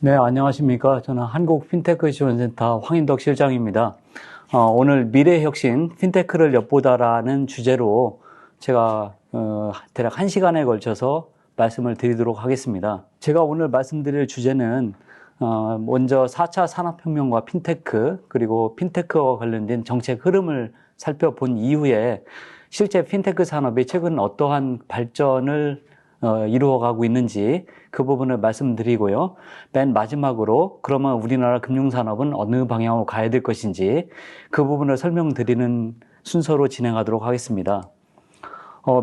네, 안녕하십니까. 저는 한국핀테크지원센터 황인덕 실장입니다. 오늘 미래혁신 핀테크를 엿보다라는 주제로 제가 대략 1시간에 걸쳐서 말씀을 드리도록 하겠습니다. 제가 오늘 말씀드릴 주제는 먼저 4차 산업혁명과 핀테크, 그리고 핀테크와 관련된 정책 흐름을 살펴본 이후에 실제 핀테크 산업이 최근 어떠한 발전을 이루어가고 있는지 그 부분을 말씀드리고요. 맨 마지막으로 그러면 우리나라 금융산업은 어느 방향으로 가야 될 것인지 그 부분을 설명드리는 순서로 진행하도록 하겠습니다.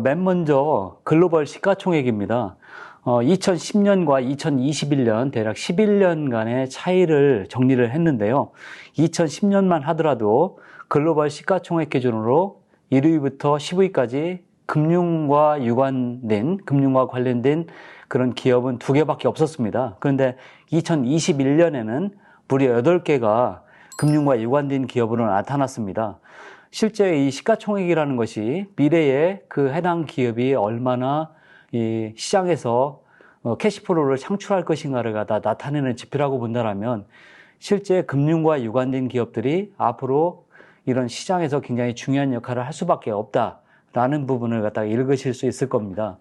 맨 먼저 글로벌 시가총액입니다. 2010년과 2021년 대략 11년간의 차이를 정리를 했는데요. 2010년만 하더라도 글로벌 시가총액 기준으로 1위부터 10위까지 금융과 관련된 그런 기업은 2개밖에 없었습니다. 그런데 2021년에는 무려 8개가 금융과 유관된 기업으로 나타났습니다. 실제 이 시가총액이라는 것이 미래에 그 해당 기업이 얼마나 이 시장에서 캐시플로우를 창출할 것인가를 갖다 나타내는 지표라고 본다면 실제 금융과 유관된 기업들이 앞으로 이런 시장에서 굉장히 중요한 역할을 할 수밖에 없다라는 부분을 갖다가 읽으실 수 있을 겁니다.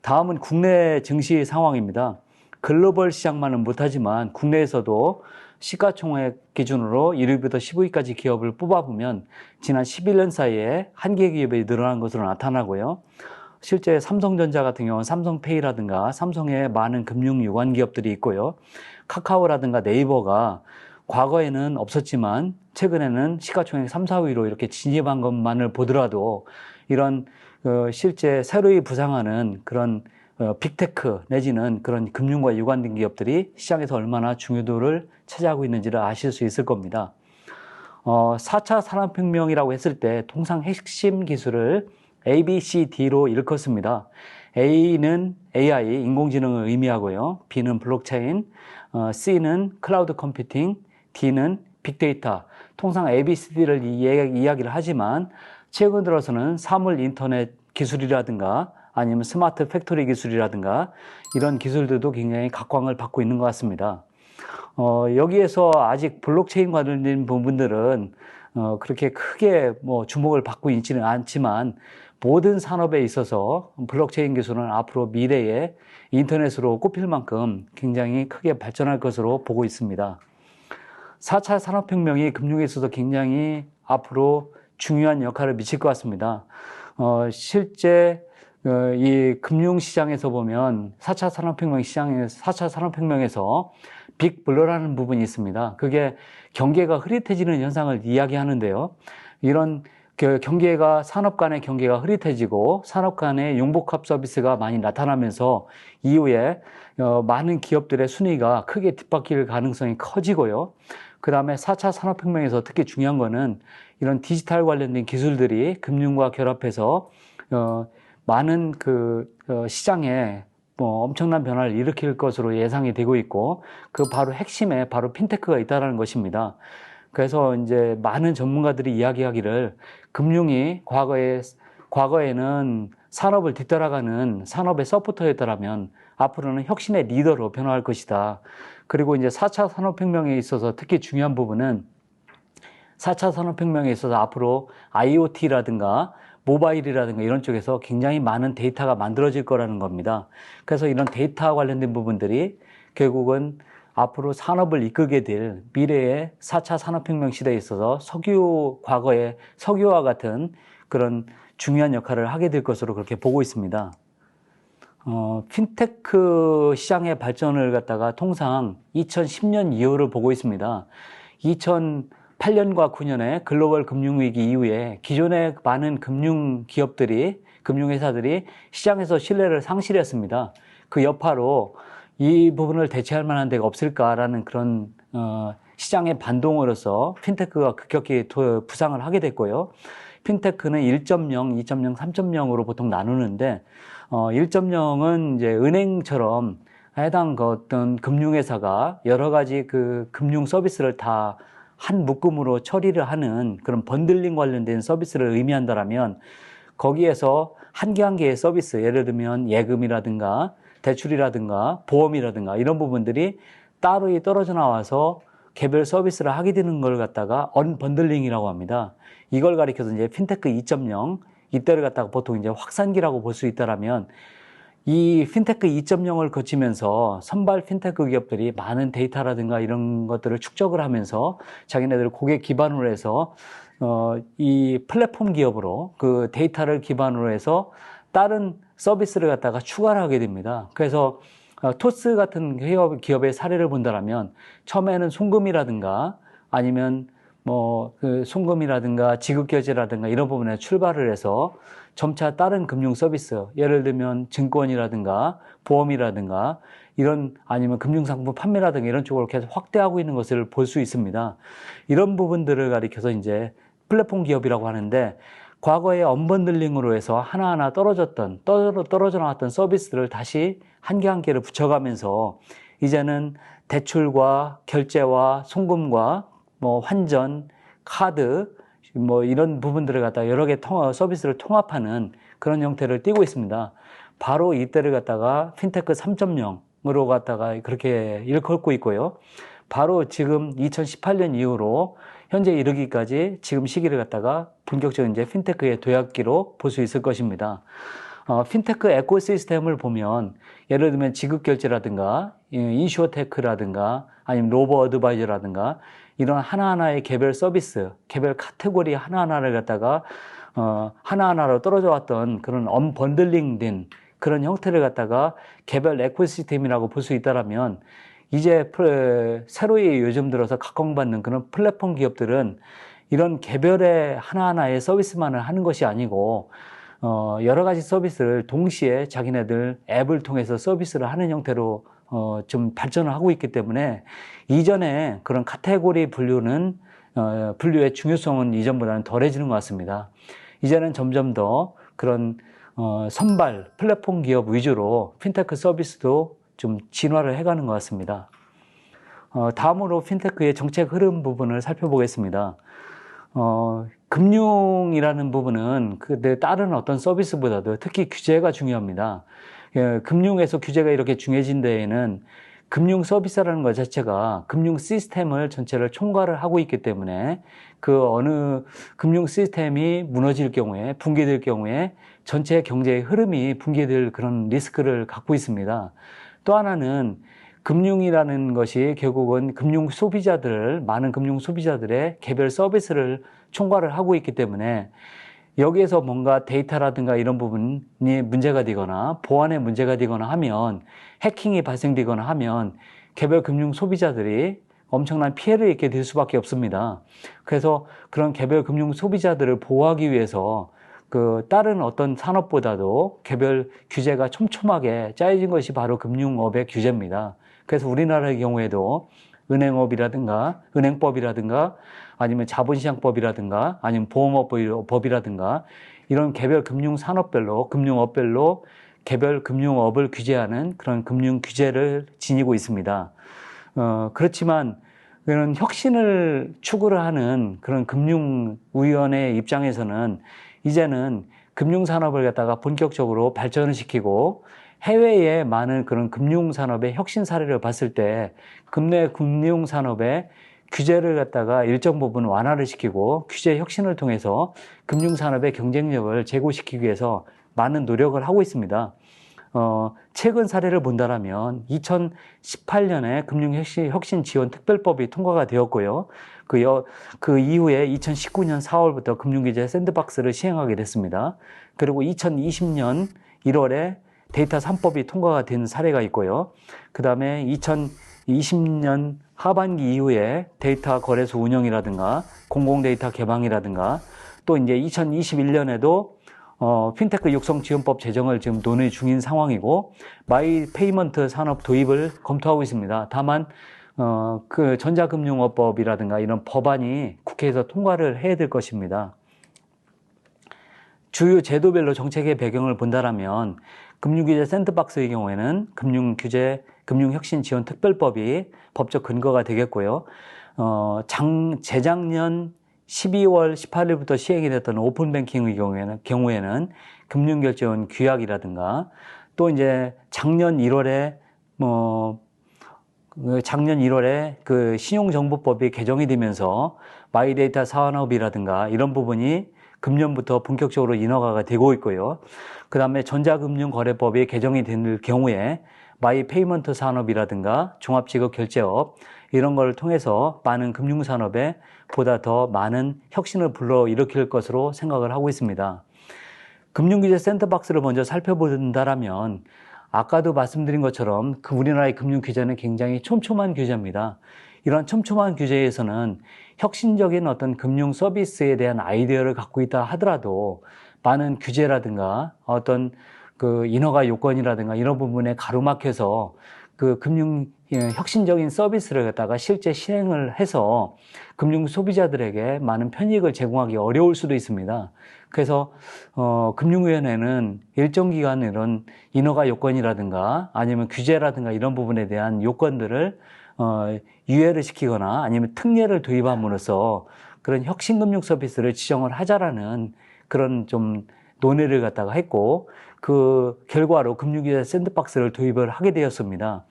다음은 국내 증시 상황입니다. 글로벌 시장만은 못하지만 국내에서도 시가총액 기준으로 1위부터 10위까지 기업을 뽑아보면 지난 11년 사이에 한 개 기업이 늘어난 것으로 나타나고요. 실제 삼성전자 같은 경우는 삼성페이라든가 삼성의 많은 금융 유관 기업들이 있고요. 카카오라든가 네이버가 과거에는 없었지만 최근에는 시가총액 3, 4위로 이렇게 진입한 것만을 보더라도 이런 실제 새로이 부상하는 그런 빅테크 내지는 그런 금융과 유관된 기업들이 시장에서 얼마나 중요도를 차지하고 있는지를 아실 수 있을 겁니다. 4차 산업혁명이라고 했을 때 통상 핵심 기술을 A, B, C, D로 일컫습니다. A는 AI, 인공지능을 의미하고요. B는 블록체인, C는 클라우드 컴퓨팅, D는 빅데이터. 통상 A, B, C, D를 이야기를 하지만 최근 들어서는 사물 인터넷 기술이라든가 아니면 스마트 팩토리 기술이라든가 이런 기술들도 굉장히 각광을 받고 있는 것 같습니다. 여기에서 아직 블록체인 관련된 부분들은 그렇게 크게 주목을 받고 있지는 않지만 모든 산업에 있어서 블록체인 기술은 앞으로 미래에 인터넷으로 꼽힐 만큼 굉장히 크게 발전할 것으로 보고 있습니다. 4차 산업혁명이 금융에 있어서 굉장히 앞으로 중요한 역할을 미칠 것 같습니다. 실제 이 금융시장에서 보면 4차 산업혁명에서 빅블러라는 부분이 있습니다. 그게 경계가 흐릿해지는 현상을 이야기하는데요. 이런 산업 간의 경계가 흐릿해지고 산업 간의 융복합 서비스가 많이 나타나면서 이후에 많은 기업들의 순위가 크게 뒷바뀔 가능성이 커지고요. 그 다음에 4차 산업혁명에서 특히 중요한 거는 이런 디지털 관련된 기술들이 금융과 결합해서 많은 시장에 엄청난 변화를 일으킬 것으로 예상이 되고 있고 그 바로 핵심에 바로 핀테크가 있다는 것입니다. 그래서 이제 많은 전문가들이 이야기하기를 금융이 과거에는 산업을 뒤따라가는 산업의 서포터였다면 앞으로는 혁신의 리더로 변화할 것이다. 그리고 이제 4차 산업혁명에 있어서 특히 중요한 부분은 4차 산업혁명에 있어서 앞으로 IoT라든가 모바일이라든가 이런 쪽에서 굉장히 많은 데이터가 만들어질 거라는 겁니다. 그래서 이런 데이터 관련된 부분들이 결국은 앞으로 산업을 이끌게 될 미래의 4차 산업혁명 시대에 있어서 과거의 석유와 같은 그런 중요한 역할을 하게 될 것으로 그렇게 보고 있습니다. 핀테크 시장의 발전을 갖다가 통상 2010년 이후를 보고 있습니다. 2008년과 9년에 글로벌 금융위기 이후에 기존의 많은 금융회사들이 시장에서 신뢰를 상실했습니다. 그 여파로 이 부분을 대체할 만한 데가 없을까라는 그런 시장의 반동으로서 핀테크가 급격히 부상을 하게 됐고요. 핀테크는 1.0, 2.0, 3.0으로 보통 나누는데 1.0은 이제 은행처럼 해당 어떤 금융회사가 여러 가지 그 금융 서비스를 다 한 묶음으로 처리를 하는 그런 번들링 관련된 서비스를 의미한다라면 거기에서 한 개 한 개의 서비스, 예를 들면 예금이라든가 대출이라든가 보험이라든가 이런 부분들이 따로 떨어져 나와서 개별 서비스를 하게 되는 걸 갖다가 언번들링이라고 합니다. 이걸 가리켜서 이제 핀테크 2.0, 이때를 갖다가 보통 이제 확산기라고 볼 수 있다라면, 이 핀테크 2.0을 거치면서 선발 핀테크 기업들이 많은 데이터라든가 이런 것들을 축적을 하면서 자기네들 고객 기반으로 해서 이 플랫폼 기업으로 그 데이터를 기반으로 해서 다른 서비스를 갖다가 추가를 하게 됩니다. 그래서 토스 같은 기업의 사례를 본다면 처음에는 송금이라든가 아니면 그 송금이라든가 지급결제라든가 이런 부분에 출발을 해서 점차 다른 금융 서비스, 예를 들면 증권이라든가 보험이라든가 이런, 아니면 금융상품 판매라든가 이런 쪽으로 계속 확대하고 있는 것을 볼 수 있습니다. 이런 부분들을 가리켜서 이제 플랫폼 기업이라고 하는데, 과거에 언번들링으로 해서 하나하나 떨어져 나왔던 서비스를 다시 한 개 한 개를 붙여가면서 이제는 대출과 결제와 송금과 환전, 카드, 이런 부분들을 갖다가 여러 개 서비스를 통합하는 그런 형태를 띠고 있습니다. 바로 이때를 갖다가 핀테크 3.0으로 갖다가 그렇게 일컫고 있고요. 바로 지금 2018년 이후로 현재 이르기까지 지금 시기를 갖다가 본격적인 이제 핀테크의 도약기로 볼 수 있을 것입니다. 핀테크 에코시스템을 보면 예를 들면 지급결제라든가 인슈어테크라든가 아니면 로보 어드바이저라든가 이런 하나하나의 개별 서비스, 개별 카테고리 하나하나를 갖다가 하나하나로 떨어져 왔던 그런 언번들링된 그런 형태를 갖다가 개별 에코시스템이라고 볼 수 있다라면, 이제 새로이 요즘 들어서 각광받는 그런 플랫폼 기업들은 이런 개별의 하나하나의 서비스만을 하는 것이 아니고 여러 가지 서비스를 동시에 자기네들 앱을 통해서 서비스를 하는 형태로 좀 발전을 하고 있기 때문에, 이전에 그런 카테고리 분류의 중요성은 이전보다는 덜해지는 것 같습니다. 이제는 점점 더 그런 선발 플랫폼 기업 위주로 핀테크 서비스도 좀 진화를 해가는 것 같습니다. 다음으로 핀테크의 정책 흐름 부분을 살펴보겠습니다. 금융이라는 부분은 다른 어떤 서비스보다도 특히 규제가 중요합니다. 금융에서 규제가 이렇게 중요해진 데에는 금융 서비스라는 것 자체가 금융 시스템을 전체를 총괄을 하고 있기 때문에, 그 어느 금융 시스템이 무너질 경우에, 붕괴될 경우에 전체 경제의 흐름이 붕괴될 그런 리스크를 갖고 있습니다. 또 하나는 금융이라는 것이 결국은 많은 금융 소비자들의 개별 서비스를 총괄을 하고 있기 때문에, 여기에서 뭔가 데이터라든가 이런 부분이 문제가 되거나 보안에 문제가 되거나 하면, 해킹이 발생되거나 하면 개별 금융 소비자들이 엄청난 피해를 입게 될 수밖에 없습니다. 그래서 그런 개별 금융 소비자들을 보호하기 위해서 다른 어떤 산업보다도 개별 규제가 촘촘하게 짜여진 것이 바로 금융업의 규제입니다. 그래서 우리나라의 경우에도 은행법이라든가 아니면 자본시장법이라든가 아니면 보험업법이라든가 이런 개별 금융 산업별로, 금융업별로 개별 금융업을 규제하는 그런 금융 규제를 지니고 있습니다. 그렇지만 그런 혁신을 추구를 하는 그런 금융위원회 입장에서는 이제는 금융산업을 갖다가 본격적으로 발전을 시키고, 해외의 많은 그런 금융산업의 혁신 사례를 봤을 때 국내 금융산업의 규제를 갖다가 일정 부분 완화를 시키고 규제 혁신을 통해서 금융산업의 경쟁력을 제고시키기 위해서 많은 노력을 하고 있습니다. 최근 사례를 본다면 2018년에 금융혁신 지원 특별법이 통과가 되었고요. 그 이후에 2019년 4월부터 금융규제 샌드박스를 시행하게 됐습니다. 그리고 2020년 1월에 데이터 3법이 통과가 된 사례가 있고요. 그 다음에 2020년 하반기 이후에 데이터 거래소 운영이라든가 공공데이터 개방이라든가, 또 이제 2021년에도 핀테크 육성 지원법 제정을 지금 논의 중인 상황이고, 마이 페이먼트 산업 도입을 검토하고 있습니다. 다만 그 전자금융업법이라든가 이런 법안이 국회에서 통과를 해야 될 것입니다. 주요 제도별로 정책의 배경을 본다면 금융규제 샌드박스의 경우에는 금융혁신지원특별법이 법적 근거가 되겠고요. 재작년 12월 18일부터 시행이 됐던 오픈뱅킹의 경우에는 금융결제원 규약이라든가, 또 이제 작년 1월에 작년 1월에 그 신용정보법이 개정이 되면서 마이데이터 산업이라든가 이런 부분이 금년부터 본격적으로 인허가가 되고 있고요. 그 다음에 전자금융거래법이 개정이 될 경우에 마이페이먼트 산업이라든가 종합지급결제업 이런 걸 통해서 많은 금융산업에 보다 더 많은 혁신을 불러일으킬 것으로 생각을 하고 있습니다. 금융규제 샌드박스를 먼저 살펴본다라면 아까도 말씀드린 것처럼 우리나라의 금융규제는 굉장히 촘촘한 규제입니다. 이런 촘촘한 규제에서는 혁신적인 어떤 금융 서비스에 대한 아이디어를 갖고 있다 하더라도 많은 규제라든가 어떤 그 인허가 요건이라든가 이런 부분에 가로막혀서 그 금융 혁신적인 서비스를 갖다가 실제 실행을 해서 금융 소비자들에게 많은 편익을 제공하기 어려울 수도 있습니다. 그래서 금융위원회는 일정 기간 이런 인허가 요건이라든가 아니면 규제라든가 이런 부분에 대한 요건들을 유예를 시키거나 아니면 특례를 도입함으로써 그런 혁신금융 서비스를 지정을 하자라는 그런 좀 논의를 갖다가 했고 그 결과로 금융규제 샌드박스를 도입을 하게 되었습니다.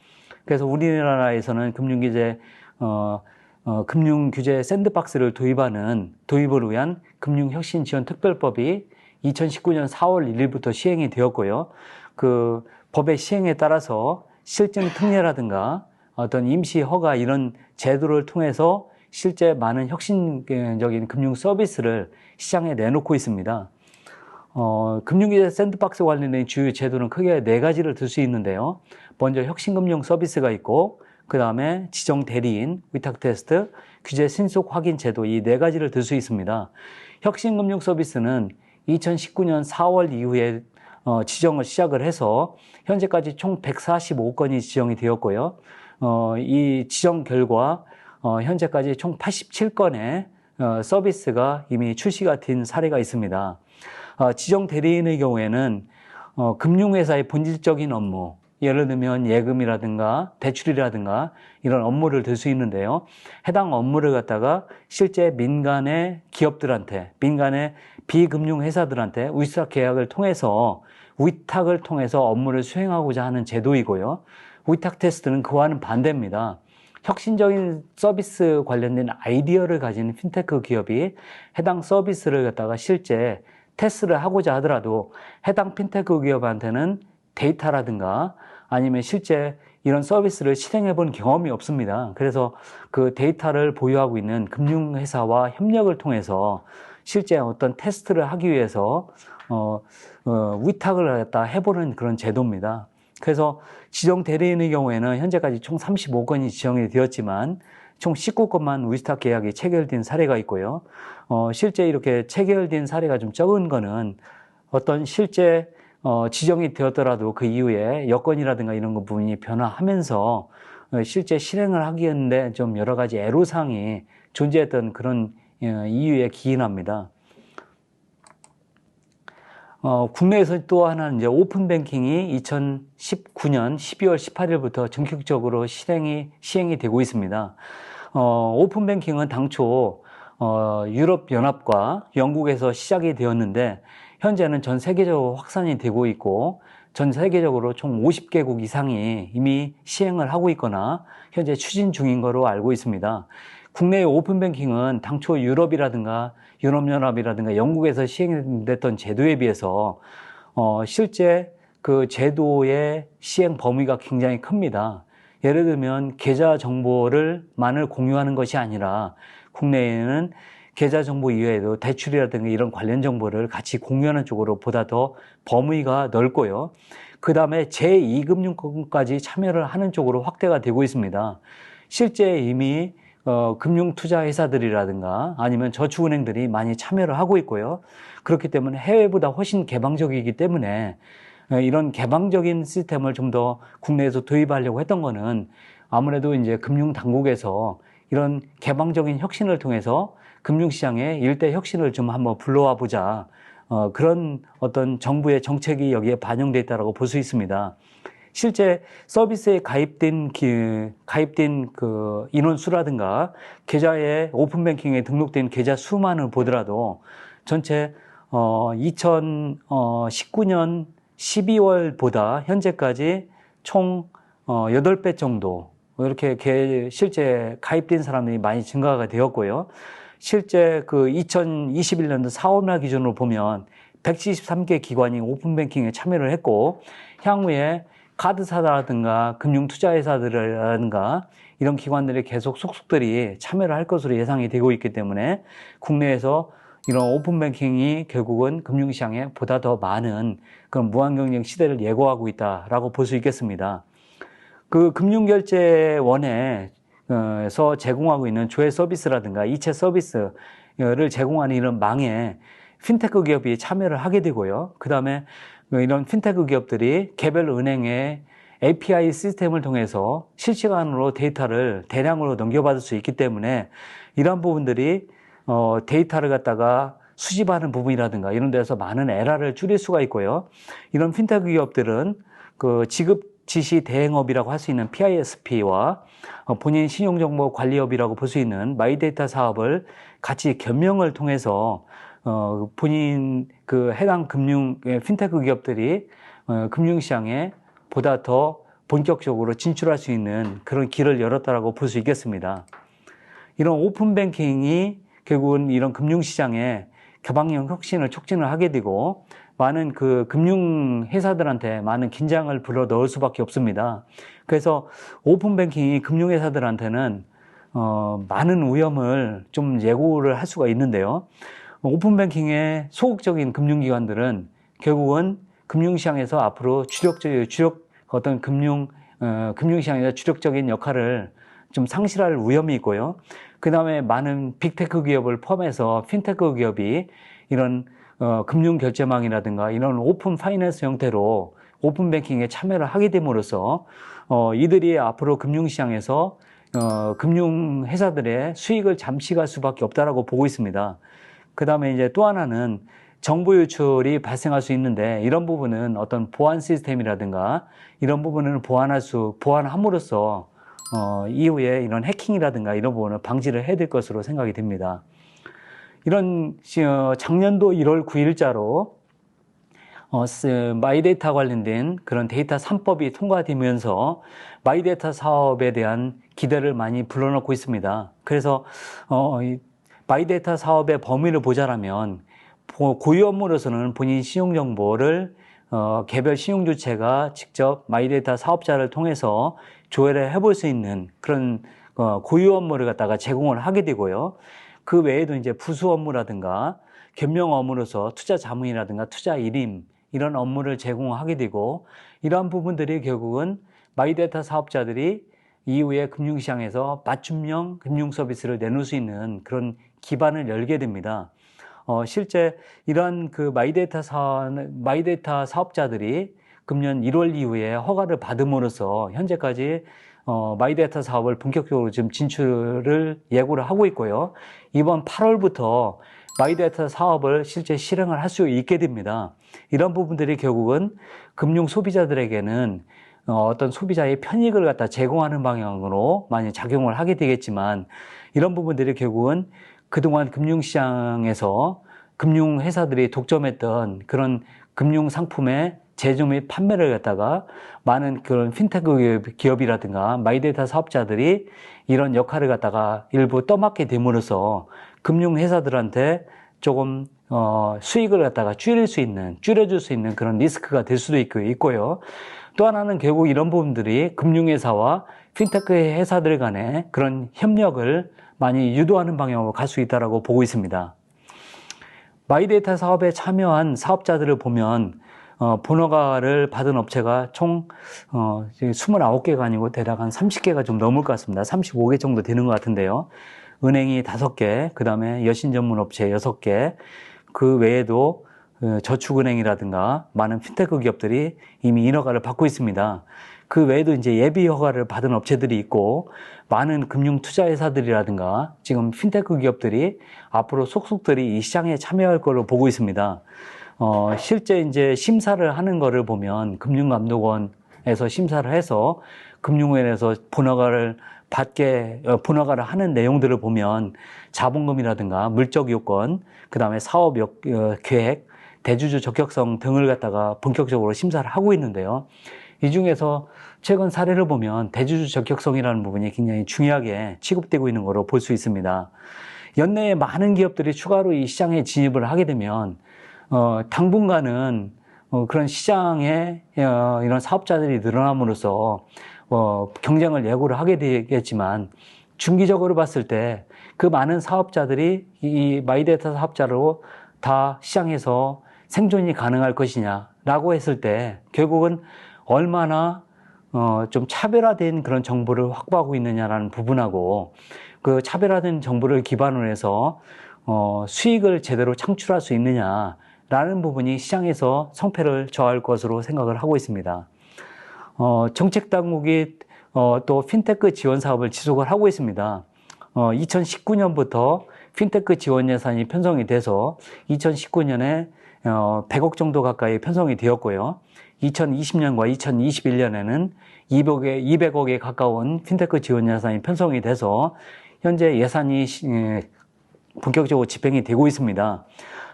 그래서 우리나라에서는 금융규제 샌드박스를 도입을 위한 금융혁신지원특별법이 2019년 4월 1일부터 시행이 되었고요. 그 법의 시행에 따라서 실증 특례라든가 어떤 임시 허가 이런 제도를 통해서 실제 많은 혁신적인 금융 서비스를 시장에 내놓고 있습니다. 금융규제 샌드박스 관련된 주요 제도는 크게 4가지를 들 수 있는데요. 먼저 혁신금융 서비스가 있고 그 다음에 지정 대리인, 위탁 테스트, 규제 신속 확인 제도 이 4가지를 들 수 있습니다. 혁신금융 서비스는 2019년 4월 이후에 지정을 시작을 해서 현재까지 총 145건이 지정이 되었고요. 이 지정 결과 현재까지 총 87건의 서비스가 이미 출시가 된 사례가 있습니다. 지정 대리인의 경우에는 금융회사의 본질적인 업무, 예를 들면 예금이라든가 대출이라든가 이런 업무를 들 수 있는데요. 해당 업무를 갖다가 실제 민간의 기업들한테, 민간의 비금융회사들한테 위탁을 통해서 업무를 수행하고자 하는 제도이고요. 위탁 테스트는 그와는 반대입니다. 혁신적인 서비스 관련된 아이디어를 가진 핀테크 기업이 해당 서비스를 갖다가 실제 테스트를 하고자 하더라도 해당 핀테크 기업한테는 데이터라든가 아니면 실제 이런 서비스를 실행해 본 경험이 없습니다. 그래서 그 데이터를 보유하고 있는 금융회사와 협력을 통해서 실제 어떤 테스트를 하기 위해서 위탁을 갖다 해보는 그런 제도입니다. 그래서 지정 대리인의 경우에는 현재까지 총 35건이 지정이 되었지만 총 19건만 위탁 계약이 체결된 사례가 있고요. 실제 이렇게 체결된 사례가 좀 적은 거는 어떤 실제 지정이 되었더라도 그 이후에 여건이라든가 이런 거 부분이 변화하면서 실제 실행을 하기에 좀 여러 가지 애로사항이 존재했던 그런 이유에 기인합니다. 국내에서 또 하나는 이제 오픈뱅킹이 2019년 12월 18일부터 전격적으로 시행이 되고 있습니다. 오픈뱅킹은 당초 유럽연합과 영국에서 시작이 되었는데 현재는 전 세계적으로 확산이 되고 있고 전 세계적으로 총 50개국 이상이 이미 시행을 하고 있거나 현재 추진 중인 거로 알고 있습니다. 국내의 오픈뱅킹은 당초 유럽이라든가 유럽연합이라든가 영국에서 시행됐던 제도에 비해서 실제 그 제도의 시행 범위가 굉장히 큽니다. 예를 들면 계좌 정보를만을 공유하는 것이 아니라 국내에는 계좌 정보 이외에도 대출이라든가 이런 관련 정보를 같이 공유하는 쪽으로 보다 더 범위가 넓고요. 그 다음에 제2금융권까지 참여를 하는 쪽으로 확대가 되고 있습니다. 실제 이미 금융투자회사들이라든가 아니면 저축은행들이 많이 참여를 하고 있고요. 그렇기 때문에 해외보다 훨씬 개방적이기 때문에 이런 개방적인 시스템을 좀 더 국내에서 도입하려고 했던 거는 아무래도 이제 금융당국에서 이런 개방적인 혁신을 통해서 금융시장의 일대 혁신을 좀 한번 불러와 보자. 그런 어떤 정부의 정책이 여기에 반영되어 있다고 볼 수 있습니다. 실제 서비스에 가입된 그 인원수라든가 계좌에 오픈뱅킹에 등록된 계좌 수만을 보더라도 전체 2019년 12월보다 현재까지 총 8배 정도 이렇게 실제 가입된 사람들이 많이 증가가 되었고요. 실제 그 2021년도 4월 말 기준으로 보면 173개 기관이 오픈뱅킹에 참여를 했고, 향후에 카드사라든가 금융투자회사들이라든가 이런 기관들이 계속 속속들이 참여를 할 것으로 예상이 되고 있기 때문에 국내에서 이런 오픈뱅킹이 결국은 금융시장에 보다 더 많은 그런 무한경쟁 시대를 예고하고 있다라고 볼 수 있겠습니다. 그 금융결제원에서 제공하고 있는 조회 서비스라든가 이체 서비스를 제공하는 이런 망에 핀테크 기업이 참여를 하게 되고요. 그 다음에 이런 핀테크 기업들이 개별 은행의 API 시스템을 통해서 실시간으로 데이터를 대량으로 넘겨받을 수 있기 때문에 이런 부분들이 데이터를 갖다가 수집하는 부분이라든가 이런 데서 많은 에러를 줄일 수가 있고요. 이런 핀테크 기업들은 그 지급 지시 대행업이라고 할 수 있는 PISP와 본인 신용정보 관리업이라고 볼 수 있는 마이데이터 사업을 같이 겸용을 통해서 본인 그 해당 핀테크 기업들이 금융시장에 보다 더 본격적으로 진출할 수 있는 그런 길을 열었다라고 볼 수 있겠습니다. 이런 오픈뱅킹이 결국은 이런 금융시장에 개방형 혁신을 촉진을 하게 되고 많은 그 금융회사들한테 많은 긴장을 불러 넣을 수밖에 없습니다. 그래서 오픈뱅킹이 금융회사들한테는 많은 위험을 좀 예고를 할 수가 있는데요. 오픈뱅킹의 소극적인 금융기관들은 결국은 금융시장에서 앞으로 어떤 금융시장에서 주력적인 역할을 좀 상실할 위험이 있고요. 그 다음에 많은 빅테크 기업을 포함해서 핀테크 기업이 이런 금융결제망이라든가 이런 오픈 파이낸스 형태로 오픈뱅킹에 참여를 하게 됨으로써 이들이 앞으로 금융시장에서 금융회사들의 수익을 잠식할 수밖에 없다라고 보고 있습니다. 그 다음에 이제 또 하나는 정보 유출이 발생할 수 있는데 이런 부분은 어떤 보안 시스템이라든가 이런 부분을 보완함으로써 이후에 이런 해킹이라든가 이런 부분을 방지를 해야 될 것으로 생각이 됩니다. 이런 작년도 1월 9일자로 마이데이터 관련된 그런 데이터 3법이 통과되면서 마이데이터 사업에 대한 기대를 많이 불러넣고 있습니다. 그래서 마이데이터 사업의 범위를 보자라면 고유 업무로서는 본인 신용정보를 개별 신용주체가 직접 마이데이터 사업자를 통해서 조회를 해볼 수 있는 그런 고유 업무를 갖다가 제공을 하게 되고요. 그 외에도 이제 부수 업무라든가 겸용 업무로서 투자 자문이라든가 투자 일임 이런 업무를 제공하게 되고 이러한 부분들이 결국은 마이데이터 사업자들이 이후에 금융시장에서 맞춤형 금융 서비스를 내놓을 수 있는 그런 기반을 열게 됩니다. 실제 이러한 그 마이데이터 사업자들이 금년 1월 이후에 허가를 받음으로써 현재까지 마이데이터 사업을 본격적으로 지금 진출을 예고를 하고 있고요. 이번 8월부터 마이데이터 사업을 실제 실행을 할 수 있게 됩니다. 이런 부분들이 결국은 금융 소비자들에게는 어떤 소비자의 편익을 갖다 제공하는 방향으로 많이 작용을 하게 되겠지만 이런 부분들이 결국은 그동안 금융시장에서 금융회사들이 독점했던 그런 금융상품의 제조 및 판매를 갖다가 많은 그런 핀테크 기업이라든가 마이데이터 사업자들이 이런 역할을 갖다가 일부 떠맡게 됨으로써 금융회사들한테 조금 수익을 갖다가 줄여줄 수 있는 그런 리스크가 될 수도 있고요. 또 하나는 결국 이런 부분들이 금융회사와 핀테크 회사들 간의 그런 협력을 많이 유도하는 방향으로 갈 수 있다고 보고 있습니다. 마이데이터 사업에 참여한 사업자들을 보면 본허가를 받은 업체가 총 29개가 아니고 대략 한 30개가 좀 넘을 것 같습니다. 35개 정도 되는 것 같은데요. 은행이 5개, 그 다음에 여신 전문 업체 6개, 그 외에도 저축은행이라든가 많은 핀테크 기업들이 이미 인허가를 받고 있습니다. 그 외에도 이제 예비 허가를 받은 업체들이 있고 많은 금융 투자 회사들이라든가 지금 핀테크 기업들이 앞으로 속속들이 이 시장에 참여할 걸로 보고 있습니다. 실제 이제 심사를 하는 거를 보면 금융감독원에서 심사를 해서 금융위원회에서 본허가를 하는 내용들을 보면 자본금이라든가 물적 요건, 그 다음에 사업 계획, 대주주 적격성 등을 갖다가 본격적으로 심사를 하고 있는데요. 이 중에서 최근 사례를 보면 대주주 적격성이라는 부분이 굉장히 중요하게 취급되고 있는 것으로 볼 수 있습니다. 연내에 많은 기업들이 추가로 이 시장에 진입을 하게 되면 당분간은 그런 시장에 이런 사업자들이 늘어남으로써 경쟁을 예고를 하게 되겠지만 중기적으로 봤을 때 그 많은 사업자들이 이 마이데이터 사업자로 다 시장에서 생존이 가능할 것이냐라고 했을 때 결국은 얼마나 좀 차별화된 그런 정보를 확보하고 있느냐라는 부분하고 그 차별화된 정보를 기반으로 해서 수익을 제대로 창출할 수 있느냐라는 부분이 시장에서 성패를 저할 것으로 생각을 하고 있습니다. 정책 당국이 또 핀테크 지원 사업을 지속을 하고 있습니다. 2019년부터 핀테크 지원 예산이 편성이 돼서 2019년에 100억 정도 가까이 편성이 되었고요. 2020년과 2021년에는 200억에 가까운 핀테크 지원 예산이 편성이 돼서 현재 예산이 본격적으로 집행이 되고 있습니다.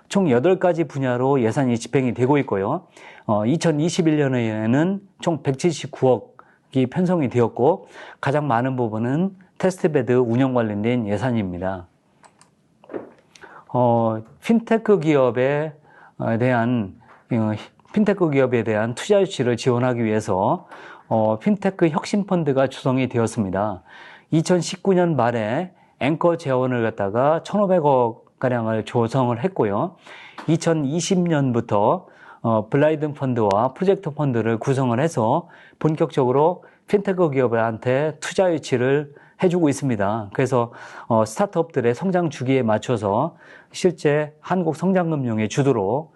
총 8가지 분야로 예산이 집행이 되고 있고요. 2021년에는 총 179억이 편성이 되었고 가장 많은 부분은 테스트베드 운영 관련된 예산입니다. 핀테크 기업에 대한 투자 유치를 지원하기 위해서 핀테크 혁신펀드가 구성이 되었습니다. 2019년 말에 앵커 재원을 갖다가 1,500억 가량을 조성을 했고요. 2020년부터 블라이든 펀드와 프로젝트 펀드를 구성을 해서 본격적으로 핀테크 기업한테 투자 유치를 해주고 있습니다. 그래서 스타트업들의 성장 주기에 맞춰서 실제 한국 성장금융의 주도로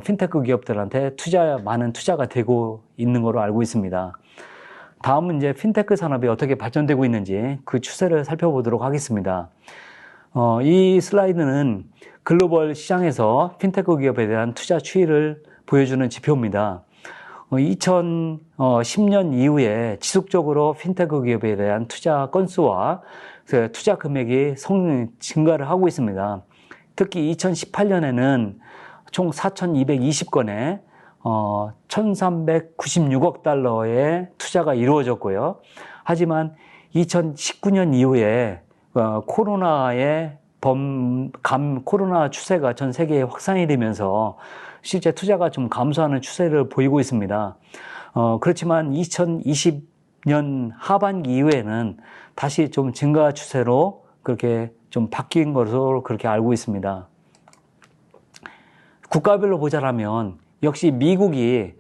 핀테크 기업들한테 많은 투자가 되고 있는 걸로 알고 있습니다. 다음은 이제 핀테크 산업이 어떻게 발전되고 있는지 그 추세를 살펴보도록 하겠습니다. 이 슬라이드는 글로벌 시장에서 핀테크 기업에 대한 투자 추이를 보여주는 지표입니다. 2010년 이후에 지속적으로 핀테크 기업에 대한 투자 건수와 투자 금액이 증가를 하고 있습니다. 특히 2018년에는 총 4,220건의 1,396억 달러의 투자가 이루어졌고요. 하지만 2019년 이후에 코로나 추세가 전 세계에 확산이 되면서 실제 투자가 좀 감소하는 추세를 보이고 있습니다. 그렇지만 2020년 하반기 이후에는 다시 좀 증가 추세로 그렇게 좀 바뀐 것으로 그렇게 알고 있습니다. 국가별로 보자면 역시 미국이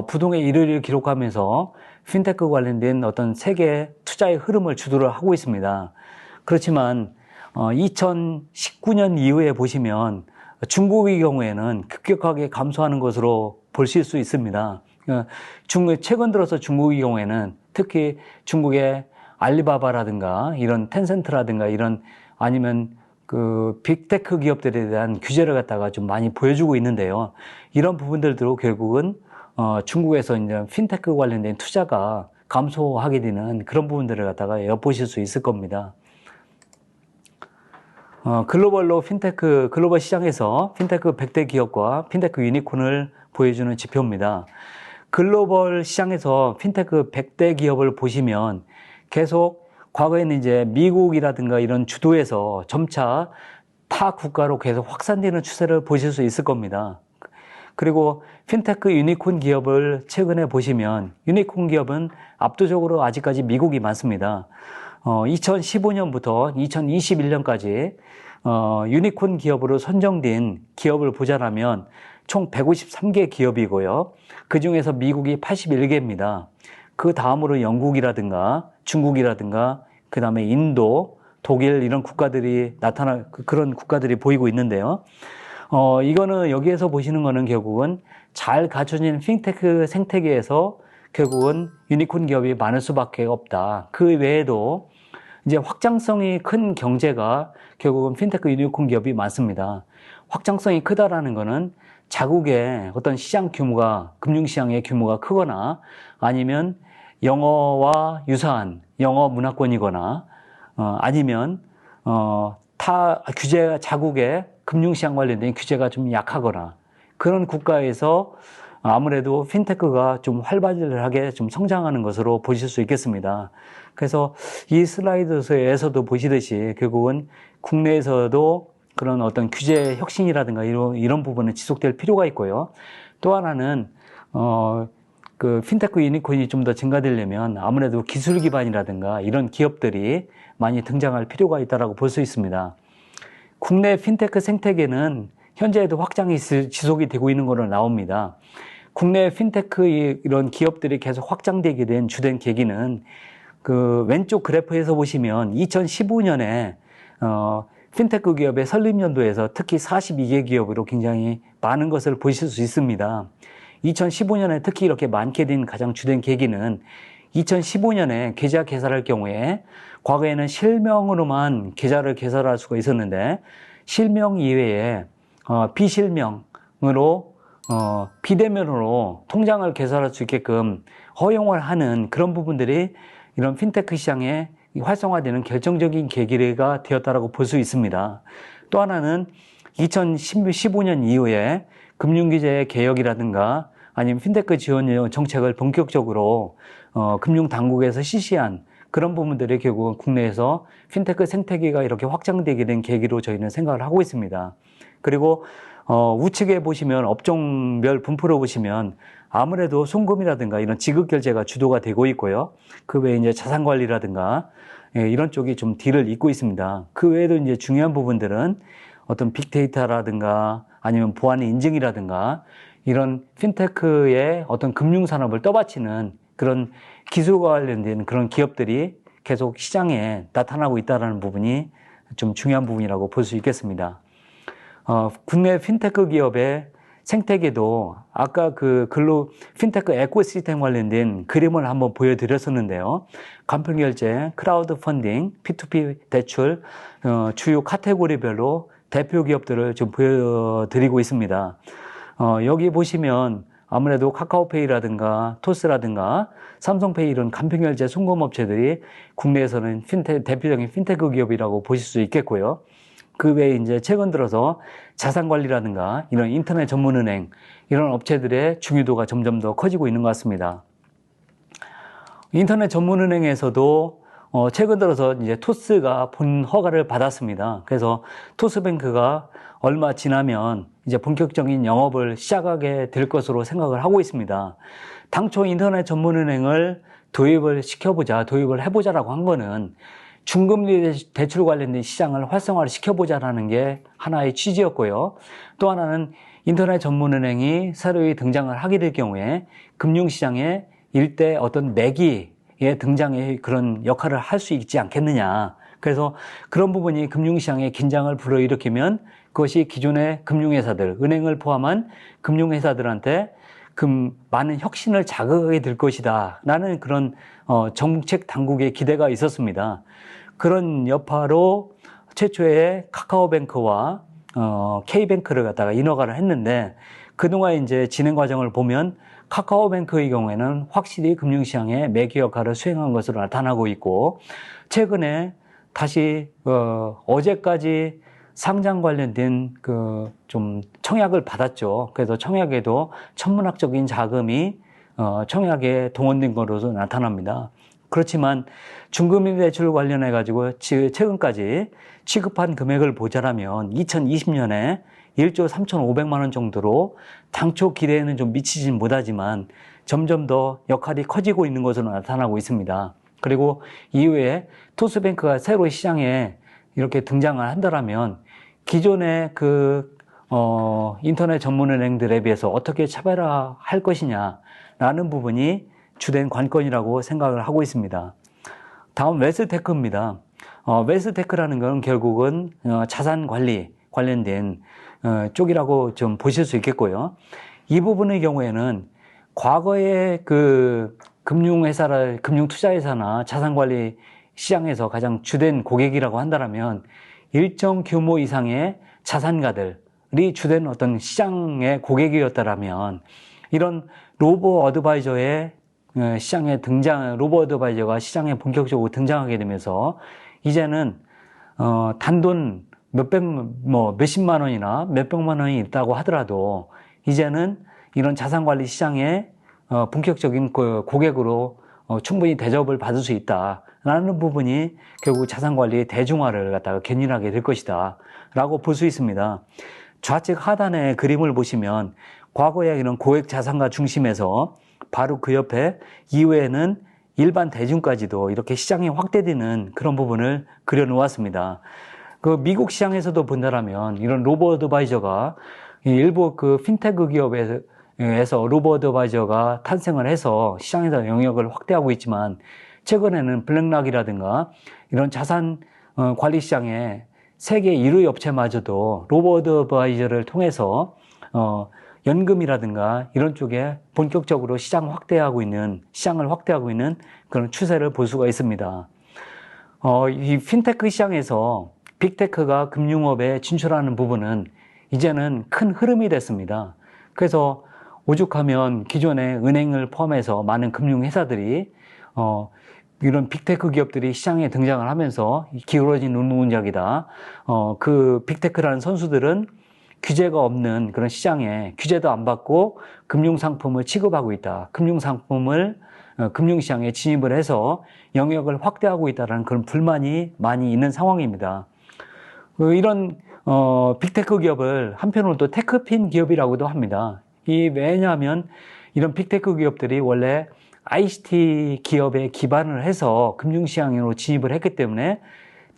부동의 1위를 기록하면서 핀테크 관련된 어떤 세계 투자의 흐름을 주도를 하고 있습니다. 그렇지만 2019년 이후에 보시면 중국의 경우에는 급격하게 감소하는 것으로 보실 수 있습니다. 최근 들어서 중국의 경우에는 특히 중국의 알리바바라든가 이런 텐센트라든가 이런 아니면 그 빅테크 기업들에 대한 규제를 갖다가 좀 많이 보여주고 있는데요. 이런 부분들도 결국은 중국에서 이제 핀테크 관련된 투자가 감소하게 되는 그런 부분들을 갖다가 엿보실 수 있을 겁니다. 글로벌 시장에서 핀테크 100대 기업과 핀테크 유니콘을 보여주는 지표입니다. 글로벌 시장에서 핀테크 100대 기업을 보시면 계속 과거에는 이제 미국이라든가 이런 주도에서 점차 타 국가로 계속 확산되는 추세를 보실 수 있을 겁니다. 그리고 핀테크 유니콘 기업을 최근에 보시면 유니콘 기업은 압도적으로 아직까지 미국이 많습니다. 2015년부터 2021년까지 유니콘 기업으로 선정된 기업을 보자면 총 153개 기업이고요. 그 중에서 미국이 81개입니다. 그 다음으로 영국이라든가 중국이라든가 그 다음에 인도, 독일 이런 국가들이 그런 국가들이 보이고 있는데요. 이거는 여기에서 보시는 거는 결국은 잘 갖춰진 핀테크 생태계에서 결국은 유니콘 기업이 많을 수밖에 없다. 그 외에도 이제 확장성이 큰 경제가 결국은 핀테크 유니콘 기업이 많습니다. 확장성이 크다라는 거는 자국의 어떤 시장 규모가, 금융시장의 규모가 크거나 아니면 영어와 유사한 영어 문화권이거나 아니면 자국의 금융시장 관련된 규제가 좀 약하거나 그런 국가에서 아무래도 핀테크가 좀 활발하게 좀 성장하는 것으로 보실 수 있겠습니다. 그래서 이 슬라이드에서도 보시듯이 결국은 국내에서도 그런 어떤 규제 혁신이라든가 이런 부분은 지속될 필요가 있고요. 또 하나는 그 핀테크 유니콘이 좀 더 증가되려면 아무래도 기술 기반이라든가 이런 기업들이 많이 등장할 필요가 있다라고 볼 수 있습니다. 국내 핀테크 생태계는 현재에도 확장이 지속이 되고 있는 것으로 나옵니다. 국내 핀테크 이런 기업들이 계속 확장되게 된 주된 계기는 그 왼쪽 그래프에서 보시면 2015년에 핀테크 기업의 설립 연도에서 특히 42개 기업으로 굉장히 많은 것을 보실 수 있습니다. 2015년에 특히 이렇게 많게 된 가장 주된 계기는 2015년에 계좌 개설할 경우에 과거에는 실명으로만 계좌를 개설할 수가 있었는데 실명 이외에 비실명으로 비대면으로 통장을 개설할 수 있게끔 허용을 하는 그런 부분들이 이런 핀테크 시장에 활성화되는 결정적인 계기가 되었다고 볼 수 있습니다. 또 하나는 2015년 이후에 금융규제 개혁이라든가 아니면 핀테크 지원 정책을 본격적으로 금융당국에서 실시한 그런 부분들이 결국은 국내에서 핀테크 생태계가 이렇게 확장되게 된 계기로 저희는 생각을 하고 있습니다. 그리고 우측에 보시면 업종별 분포로 보시면 아무래도 송금이라든가 이런 지급결제가 주도가 되고 있고요. 그 외에 이제 자산관리라든가 이런 쪽이 좀 뒤를 잇고 있습니다. 그 외에도 이제 중요한 부분들은 어떤 빅데이터라든가 아니면 보안의 인증이라든가 이런 핀테크의 어떤 금융산업을 떠받치는 그런 기술과 관련된 그런 기업들이 계속 시장에 나타나고 있다는 부분이 좀 중요한 부분이라고 볼 수 있겠습니다. 국내 핀테크 기업의 생태계도 아까 그 글로 핀테크 에코시스템 관련된 그림을 한번 보여드렸었는데요. 간편결제, 크라우드 펀딩, P2P 대출, 주요 카테고리별로 대표 기업들을 좀 보여드리고 있습니다. 여기 보시면 아무래도 카카오페이라든가 토스라든가 삼성페이 이런 간편결제 송금업체들이 국내에서는 대표적인 핀테크 기업이라고 보실 수 있겠고요. 그 외에 이제 최근 들어서 자산관리라든가 이런 인터넷 전문은행 이런 업체들의 중요도가 점점 더 커지고 있는 것 같습니다. 인터넷 전문은행에서도 최근 들어서 이제 토스가 본 허가를 받았습니다. 그래서 토스뱅크가 얼마 지나면 이제 본격적인 영업을 시작하게 될 것으로 생각을 하고 있습니다. 당초 인터넷 전문은행을 도입을 해보자라고 한 거는 중금리 대출 관련된 시장을 활성화를 시켜보자라는 게 하나의 취지였고요. 또 하나는 인터넷 전문은행이 새로이 등장을 하게 될 경우에 금융시장에 일대 어떤 매기의 등장의 그런 역할을 할 수 있지 않겠느냐. 그래서 그런 부분이 금융시장에 긴장을 불러일으키면 그것이 기존의 금융회사들, 은행을 포함한 금융회사들한테 많은 혁신을 자극하게 될 것이다 라는 그런 정책 당국의 기대가 있었습니다. 그런 여파로 최초에 카카오뱅크와 K뱅크를 갖다가 인허가를 했는데 그동안 이제 진행 과정을 보면 카카오뱅크의 경우에는 확실히 금융시장에 매개 역할을 수행한 것으로 나타나고 있고 최근에 다시 어제까지 상장 관련된 좀 청약을 받았죠. 그래서 청약에도 천문학적인 자금이 청약에 동원된 것으로 나타납니다. 그렇지만 중금리 대출 관련해 가지고 최근까지 취급한 금액을 보자라면 2020년에 1조 3,500만 원 정도로 당초 기대에는 좀 미치진 못하지만 점점 더 역할이 커지고 있는 것으로 나타나고 있습니다. 그리고 이후에 토스뱅크가 새로 시장에 이렇게 등장을 한다라면 기존의 인터넷 전문은행들에 비해서 어떻게 차별화할 것이냐라는 부분이 주된 관건이라고 생각을 하고 있습니다. 다음 웨스테크입니다. 웨스테크라는 건 결국은 자산 관리 관련된 쪽이라고 좀 보실 수 있겠고요. 이 부분의 경우에는 과거에 금융투자회사나 자산관리 시장에서 가장 주된 고객이라고 한다면 일정 규모 이상의 자산가들이 주된 어떤 시장의 고객이었다라면 이런 로보 어드바이저의 시장에 로보 어드바이저가 시장에 본격적으로 등장하게 되면서 이제는 단돈 몇십만 원이나 몇백만 원이 있다고 하더라도 이제는 이런 자산관리 시장에 본격적인 고객으로 충분히 대접을 받을 수 있다라는 부분이 결국 자산관리의 대중화를 갖다가 견인하게 될 것이다 라고 볼 수 있습니다. 좌측 하단의 그림을 보시면 과거에 이런 고액 자산가 중심에서 바로 그 옆에 이후에는 일반 대중까지도 이렇게 시장이 확대되는 그런 부분을 그려 놓았습니다. 그 미국 시장에서도 본다라면 이런 로보 어드바이저가 일부 그 핀테크 기업에서 로보 어드바이저가 탄생을 해서 시장에서 영역을 확대하고 있지만 최근에는 블랙락이라든가 이런 자산 관리 시장에 세계 1위 업체마저도 로보 어드바이저를 통해서 연금이라든가 이런 쪽에 본격적으로 시장을 확대하고 있는 그런 추세를 볼 수가 있습니다. 이 핀테크 시장에서 빅테크가 금융업에 진출하는 부분은 이제는 큰 흐름이 됐습니다. 그래서 오죽하면 기존의 은행을 포함해서 많은 금융회사들이 이런 빅테크 기업들이 시장에 등장을 하면서 기울어진 눈동자이다. 그 빅테크라는 선수들은 규제가 없는 그런 시장에 규제도 안 받고 금융상품을 취급하고 있다. 금융상품을 금융시장에 진입을 해서 영역을 확대하고 있다는 그런 불만이 많이 있는 상황입니다. 이런 빅테크 기업을 한편으로 또 테크핀 기업이라고도 합니다. 왜냐하면 이런 빅테크 기업들이 원래 ICT 기업에 기반을 해서 금융시장으로 진입을 했기 때문에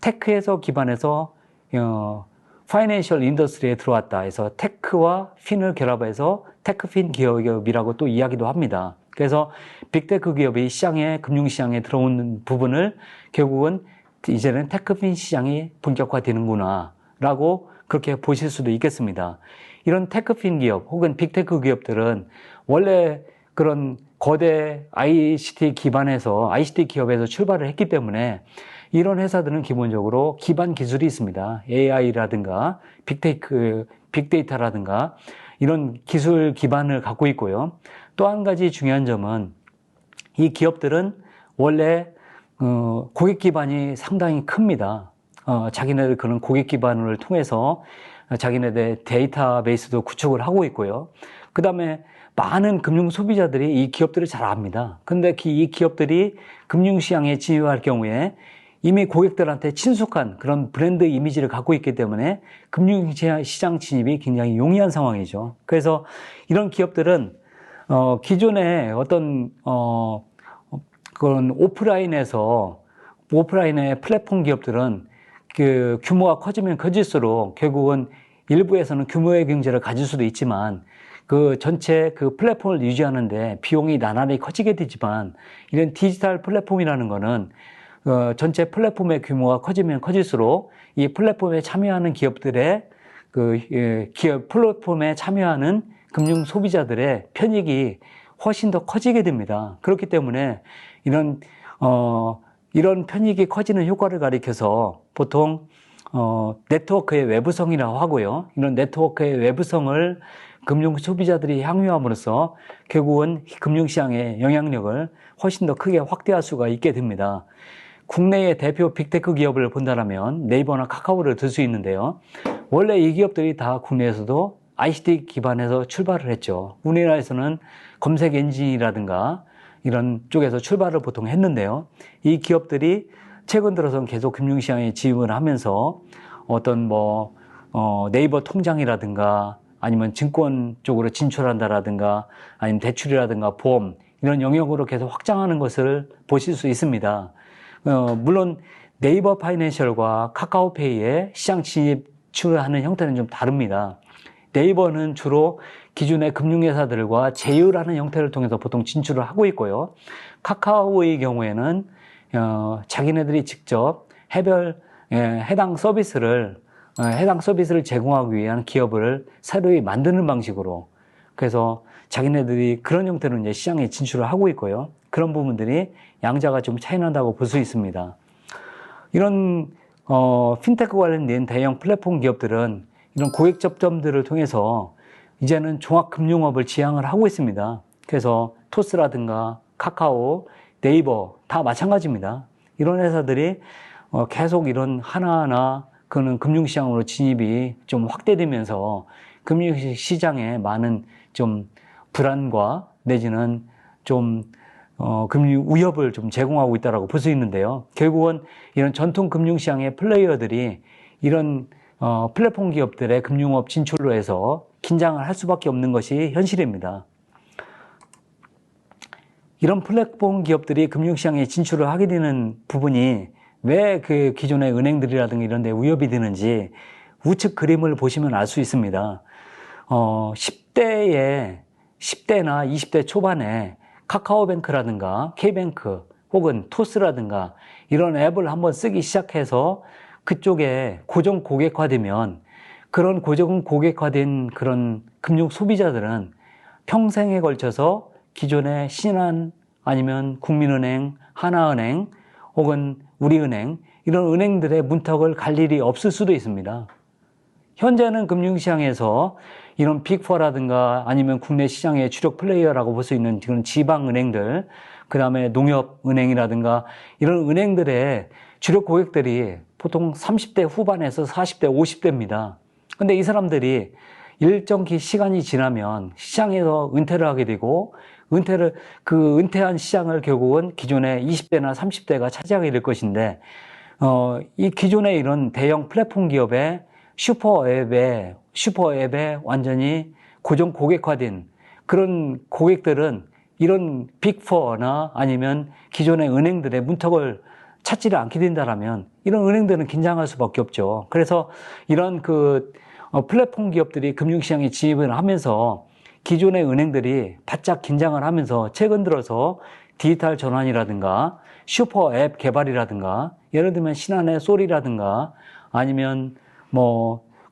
테크에서 기반해서 파이낸셜 인더스트리에 들어왔다 해서 테크와 핀을 결합해서 테크핀 기업이라고 또 이야기도 합니다. 그래서 빅테크 기업이 금융시장에 들어오는 부분을 결국은 이제는 테크핀 시장이 본격화되는구나 라고 그렇게 보실 수도 있겠습니다. 이런 테크핀 기업 혹은 빅테크 기업들은 원래 그런 거대 ICT 기업에서 출발을 했기 때문에 이런 회사들은 기본적으로 기반 기술이 있습니다. AI라든가 빅데이터라든가 이런 기술 기반을 갖고 있고요. 또 한 가지 중요한 점은 이 기업들은 원래 고객 기반이 상당히 큽니다. 자기네들 그런 고객 기반을 통해서 자기네들 데이터베이스도 구축을 하고 있고요. 그 다음에 많은 금융 소비자들이 이 기업들을 잘 압니다. 근데 이 기업들이 금융시장에 진입할 경우에 이미 고객들한테 친숙한 그런 브랜드 이미지를 갖고 있기 때문에 금융시장 진입이 굉장히 용이한 상황이죠. 그래서 이런 기업들은 기존의 어떤 그런 오프라인의 플랫폼 기업들은 그 규모가 커지면 커질수록 결국은 일부에서는 규모의 경제를 가질 수도 있지만 그 전체 그 플랫폼을 유지하는데 비용이 나날이 커지게 되지만 이런 디지털 플랫폼이라는 거는 전체 플랫폼의 규모가 커지면 커질수록 이 플랫폼에 참여하는 기업들의 플랫폼에 참여하는 금융 소비자들의 편익이 훨씬 더 커지게 됩니다. 그렇기 때문에 이런 편익이 커지는 효과를 가리켜서 보통 네트워크의 외부성이라고 하고요. 이런 네트워크의 외부성을 금융 소비자들이 향유함으로써 결국은 금융시장의 영향력을 훨씬 더 크게 확대할 수가 있게 됩니다. 국내의 대표 빅테크 기업을 본다면 네이버나 카카오를 들 수 있는데요. 원래 이 기업들이 다 국내에서도 ICT 기반에서 출발을 했죠. 우리나라에서는 검색 엔진이라든가 이런 쪽에서 출발을 보통 했는데요. 이 기업들이 최근 들어서는 계속 금융시장에 진입을 하면서 어떤 네이버 통장이라든가 아니면 증권 쪽으로 진출한다라든가 아니면 대출이라든가 보험 이런 영역으로 계속 확장하는 것을 보실 수 있습니다. 물론 네이버 파이낸셜과 카카오페이의 시장 진출하는 형태는 좀 다릅니다. 네이버는 주로 기존의 금융회사들과 제휴하는 형태를 통해서 보통 진출을 하고 있고요. 카카오의 경우에는 자기네들이 직접 해당 서비스를 제공하기 위한 기업을 새로이 만드는 방식으로 그래서 자기네들이 그런 형태로 이제 시장에 진출을 하고 있고요. 그런 부분들이 양자가 좀 차이 난다고 볼 수 있습니다. 이런 핀테크 관련된 대형 플랫폼 기업들은 이런 고객 접점들을 통해서 이제는 종합금융업을 지향을 하고 있습니다. 그래서 토스라든가 카카오, 네이버 다 마찬가지입니다. 이런 회사들이 계속 이런 하나하나 그는 금융시장으로 진입이 좀 확대되면서 금융시장에 많은 좀 불안과 내지는 좀 금융 위협을 좀 제공하고 있다라고 볼 수 있는데요. 결국은 이런 전통 금융시장의 플레이어들이 이런 플랫폼 기업들의 금융업 진출로 해서 긴장을 할 수밖에 없는 것이 현실입니다. 이런 플랫폼 기업들이 금융시장에 진출을 하게 되는 부분이 왜 그 기존의 은행들이라든가 이런 데 위협이 되는지 우측 그림을 보시면 알 수 있습니다. 10대나 20대 초반에 카카오뱅크라든가 K뱅크 혹은 토스라든가 이런 앱을 한번 쓰기 시작해서 그쪽에 고정 고객화되면 그런 고정 고객화된 그런 금융 소비자들은 평생에 걸쳐서 기존의 신한 아니면 국민은행, 하나은행 혹은 우리은행 이런 은행들의 문턱을 갈 일이 없을 수도 있습니다. 현재는 금융시장에서 이런 빅4라든가 아니면 국내 시장의 주력 플레이어라고 볼 수 있는 그런 지방은행들, 그 다음에 농협은행이라든가 이런 은행들의 주력 고객들이 보통 30대 후반에서 40대, 50대입니다. 근데 이 사람들이 일정 시간이 지나면 시장에서 은퇴를 하게 되고, 은퇴한 시장을 결국은 기존의 20대나 30대가 차지하게 될 것인데, 이 기존의 이런 대형 플랫폼 기업의 슈퍼앱에 완전히 고정 고객화된 그런 고객들은 이런 빅4나 아니면 기존의 은행들의 문턱을 찾지를 않게 된다라면 이런 은행들은 긴장할 수밖에 없죠. 그래서 이런 플랫폼 기업들이 금융시장에 진입을 하면서 기존의 은행들이 바짝 긴장을 하면서 최근 들어서 디지털 전환이라든가 슈퍼앱 개발이라든가 예를 들면 신한의 쏘리라든가 아니면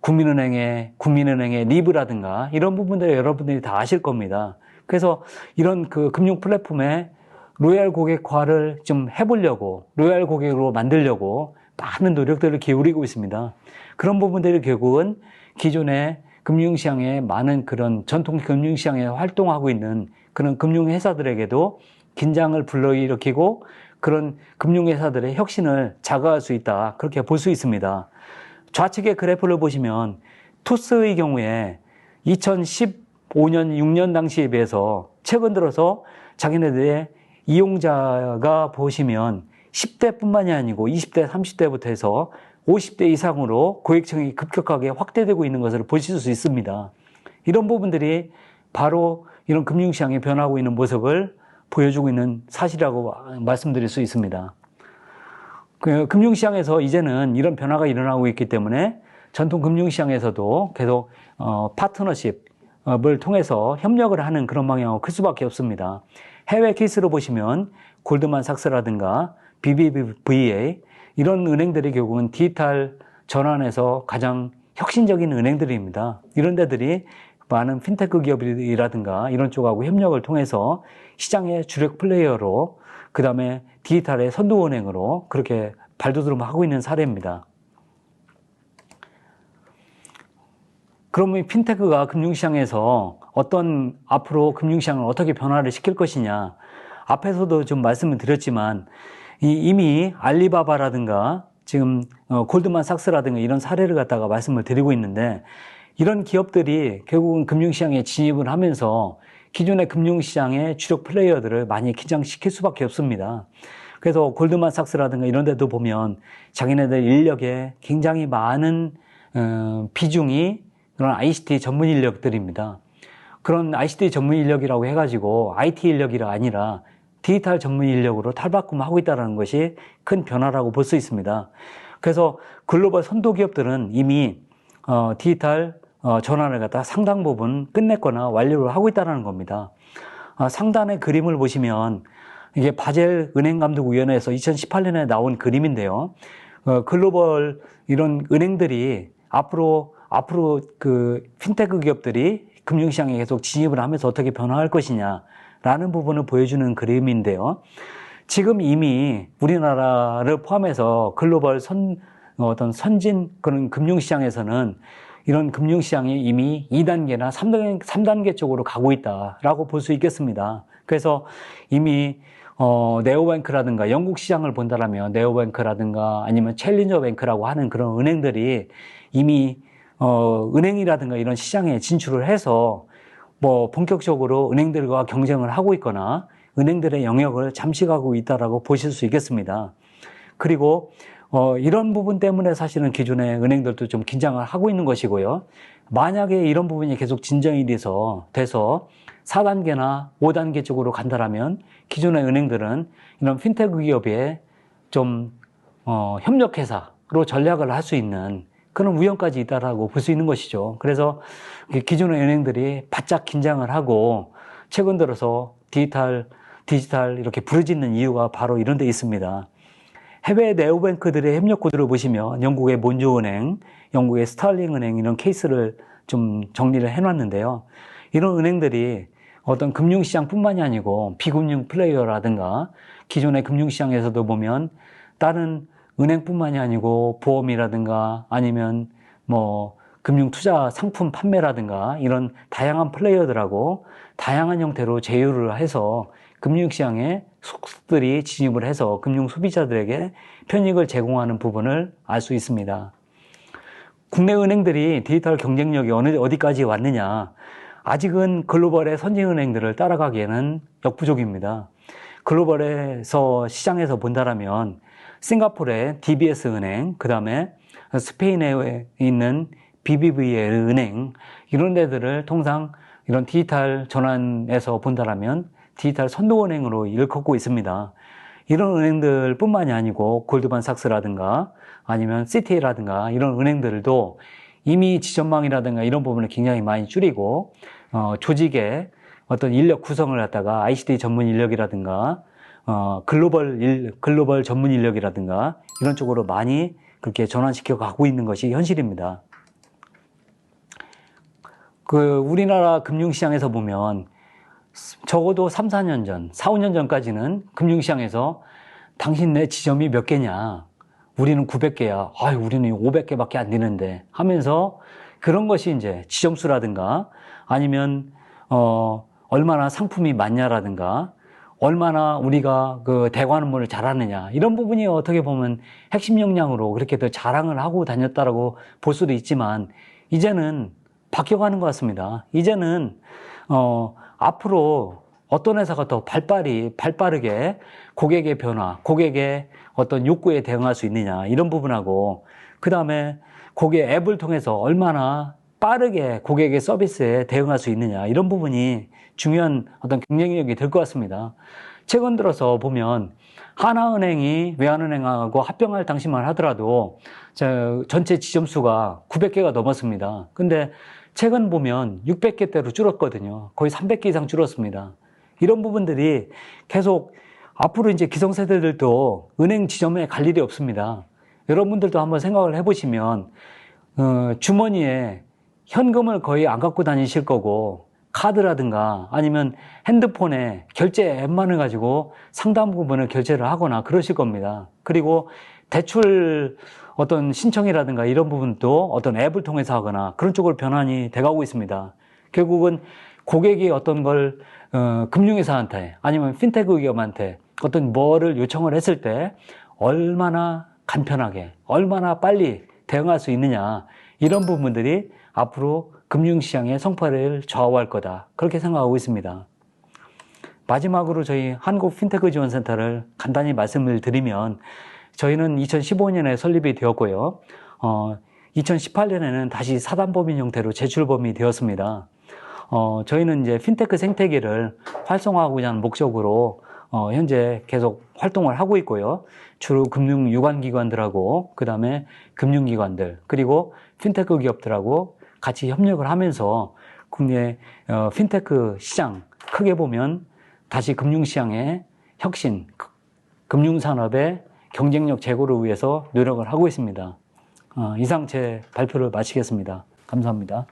국민은행의 리브라든가 이런 부분들을 여러분들이 다 아실 겁니다. 그래서 이런 금융 플랫폼에 로얄 고객화를 좀 해보려고, 로얄 고객으로 만들려고 많은 노력들을 기울이고 있습니다. 그런 부분들이 결국은 기존의 금융시장에 많은 그런 전통 금융시장에 활동하고 있는 그런 금융회사들에게도 긴장을 불러일으키고 그런 금융회사들의 혁신을 자극할 수 있다. 그렇게 볼 수 있습니다. 좌측의 그래프를 보시면 토스의 경우에 2015년, 6년 당시에 비해서 최근 들어서 자기네들의 이용자가 보시면 10대뿐만이 아니고 20대, 30대부터 해서 50대 이상으로 고객층이 급격하게 확대되고 있는 것을 보실 수 있습니다. 이런 부분들이 바로 이런 금융시장이 변하고 있는 모습을 보여주고 있는 사실이라고 말씀드릴 수 있습니다. 금융시장에서 이제는 이런 변화가 일어나고 있기 때문에 전통 금융시장에서도 계속 파트너십을 통해서 협력을 하는 그런 방향으로 클 수밖에 없습니다. 해외 케이스로 보시면 골드만삭스라든가 BBVA 이런 은행들이 결국은 디지털 전환에서 가장 혁신적인 은행들입니다. 이런 데들이 많은 핀테크 기업이라든가 이런 쪽하고 협력을 통해서 시장의 주력 플레이어로 그 다음에 디지털의 선도은행으로 그렇게 발돋움하고 있는 사례입니다. 그러면 핀테크가 금융시장에서 앞으로 금융시장을 어떻게 변화를 시킬 것이냐. 앞에서도 좀 말씀을 드렸지만 이미 알리바바라든가 지금 골드만삭스라든가 이런 사례를 갖다가 말씀을 드리고 있는데 이런 기업들이 결국은 금융시장에 진입을 하면서 기존의 금융시장의 주력 플레이어들을 많이 긴장시킬 수밖에 없습니다. 그래서 골드만삭스라든가 이런 데도 보면 자기네들 인력에 굉장히 많은 비중이 그런 ICT 전문 인력들입니다. 그런 ICT 전문 인력이라고 해가지고 IT 인력이 아니라 디지털 전문 인력으로 탈바꿈하고 있다는 것이 큰 변화라고 볼 수 있습니다. 그래서 글로벌 선도 기업들은 이미 디지털 전환을 갖다 상당 부분 끝냈거나 완료를 하고 있다는 겁니다. 상단의 그림을 보시면 이게 바젤 은행감독위원회에서 2018년에 나온 그림인데요. 글로벌 이런 은행들이 앞으로 핀테크 기업들이 금융시장에 계속 진입을 하면서 어떻게 변화할 것이냐라는 부분을 보여주는 그림인데요. 지금 이미 우리나라를 포함해서 글로벌 선진 그런 금융시장에서는 이런 금융시장이 이미 2단계나 3단계 쪽으로 가고 있다라고 볼 수 있겠습니다. 그래서 이미 네오뱅크라든가 영국 시장을 본다라면 네오뱅크라든가 아니면 챌린저뱅크라고 하는 그런 은행들이 이미 은행이라든가 이런 시장에 진출을 해서 뭐 본격적으로 은행들과 경쟁을 하고 있거나 은행들의 영역을 잠식하고 있다라고 보실 수 있겠습니다. 그리고 이런 부분 때문에 사실은 기존의 은행들도 좀 긴장을 하고 있는 것이고요. 만약에 이런 부분이 계속 진정이 돼서 4단계나 5단계 쪽으로 간다라면 기존의 은행들은 이런 핀테크 기업에 좀 협력회사로 전략을 할 수 있는 그런 위험까지 있다라고 볼 수 있는 것이죠. 그래서 기존의 은행들이 바짝 긴장을 하고 최근 들어서 디지털 이렇게 부르짖는 이유가 바로 이런 데 있습니다. 해외 네오뱅크들의 협력 구도를 보시면 영국의 몬조은행, 영국의 스타링은행 이런 케이스를 좀 정리를 해놨는데요. 이런 은행들이 어떤 금융시장뿐만이 아니고 비금융 플레이어라든가 기존의 금융시장에서도 보면 다른 은행뿐만이 아니고 보험이라든가 아니면 뭐 금융투자 상품 판매라든가 이런 다양한 플레이어들하고 다양한 형태로 제휴를 해서 금융시장에 속속들이 진입을 해서 금융 소비자들에게 편익을 제공하는 부분을 알 수 있습니다. 국내 은행들이 디지털 경쟁력이 어디까지 왔느냐? 아직은 글로벌의 선진은행들을 따라가기에는 역부족입니다. 글로벌에서 시장에서 본다라면 싱가포르의 DBS 은행, 그 다음에 스페인에 있는 BBVA 은행 이런 데들을 통상 이런 디지털 전환에서 본다라면 디지털 선도은행으로 일컫고 있습니다. 이런 은행들 뿐만이 아니고 골드만삭스라든가 아니면 CTA라든가 이런 은행들도 이미 지점망이라든가 이런 부분을 굉장히 많이 줄이고 조직의 어떤 인력 구성을 갖다가 ICT 전문 인력이라든가 글로벌 전문 인력이라든가 이런 쪽으로 많이 그렇게 전환시켜 가고 있는 것이 현실입니다. 우리나라 금융시장에서 보면 적어도 3, 4년 전, 4, 5년 전까지는 금융시장에서 당신 내 지점이 몇 개냐? 우리는 900개야. 아유, 우리는 500개밖에 안 되는데 하면서 그런 것이 이제 지점수라든가 아니면 얼마나 상품이 많냐라든가 얼마나 우리가 그 대관업무를 잘하느냐 이런 부분이 어떻게 보면 핵심 역량으로 그렇게 더 자랑을 하고 다녔다라고 볼 수도 있지만 이제는 바뀌어가는 것 같습니다. 이제는 앞으로 어떤 회사가 더 발빠르게 고객의 변화, 고객의 어떤 욕구에 대응할 수 있느냐 이런 부분하고 그 다음에 고객 앱을 통해서 얼마나 빠르게 고객의 서비스에 대응할 수 있느냐 이런 부분이 중요한 어떤 경쟁력이 될 것 같습니다. 최근 들어서 보면 하나은행이 외환은행하고 합병할 당시만 하더라도 전체 지점수가 900개가 넘었습니다. 근데 최근 보면 600개대로 줄었거든요. 거의 300개 이상 줄었습니다. 이런 부분들이 계속 앞으로 이제 기성세대들도 은행 지점에 갈 일이 없습니다. 여러분들도 한번 생각을 해보시면 주머니에 현금을 거의 안 갖고 다니실 거고 카드라든가 아니면 핸드폰에 결제 앱만을 가지고 상당 부분을 결제를 하거나 그러실 겁니다. 그리고 대출 어떤 신청이라든가 이런 부분도 어떤 앱을 통해서 하거나 그런 쪽으로 변환이 돼가고 있습니다. 결국은 고객이 어떤 걸 금융회사한테 아니면 핀테크 기업한테 어떤 뭐를 요청을 했을 때 얼마나 간편하게 얼마나 빨리 대응할 수 있느냐 이런 부분들이 앞으로 금융시장의 성과를 좌우할 거다 그렇게 생각하고 있습니다. 마지막으로 저희 한국핀테크지원센터를 간단히 말씀을 드리면 저희는 2015년에 설립이 되었고요. 2018년에는 다시 사단법인 형태로 재출범이 되었습니다. 저희는 이제 핀테크 생태계를 활성화하고자 하는 목적으로 현재 계속 활동을 하고 있고요. 주로 금융 유관기관들하고 그 다음에 금융기관들 그리고 핀테크 기업들하고 같이 협력을 하면서 국내 핀테크 시장 크게 보면 다시 금융시장의 혁신, 금융산업의 경쟁력 제고를 위해서 노력을 하고 있습니다. 이상 제 발표를 마치겠습니다. 감사합니다.